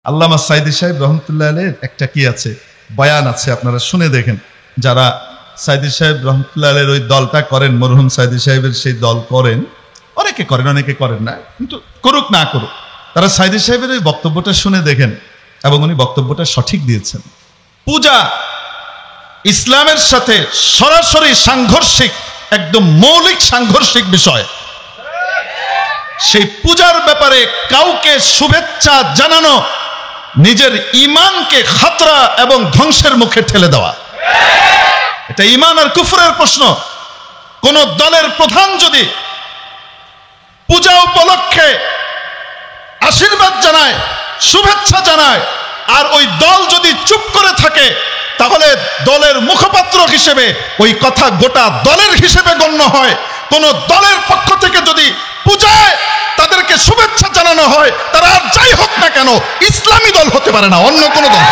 আল্লামা সাইদি সাহেব রহমতুল্লাহ আলাইহির একটা কি আছে, বয়ান আছে, আপনারা শুনে দেখেন। যারা সাইদি সাহেব রহমতুল্লাহ আলাইহির ওই দলটা করেন, মরহুম সাইদি সাহেবের সেই দল করেন, অনেকে করেন অনেকে করেন না, কিন্তু করুক না করুক, তারা সাইদি সাহেবের ওই বক্তব্যটা শুনে দেখেন এবং উনি বক্তব্যটা সঠিক দিয়েছেন। পূজা ইসলামের সাথে সরাসরি সাংঘর্ষিক, একদম মৌলিক সাংঘর্ষিক বিষয়। সেই পূজার ব্যাপারে কাউকে শুভেচ্ছা জানানো নিজের ঈমানকে খাতরা এবং ধ্বংসের মুখে ঠেলে দেওয়া। এটা ঈমান আর কুফরের প্রশ্ন। কোন দলের প্রধান যদি পূজা উপলক্ষে আশীর্বাদ জানায়, শুভেচ্ছা জানায়, আর ওই দল যদি চুপ করে থাকে, তাহলে দলের মুখপাত্র হিসেবে ওই কথা গোটা দলের হিসেবে গণ্য হয়। কোন দলের পক্ষ থেকে যদি পূজায় তাদেরকে শুভেচ্ছা জানানো হয়, তারা আর যাই হোক না কেন ইসলামী দল হতে পারে না, অন্য কোনো দল।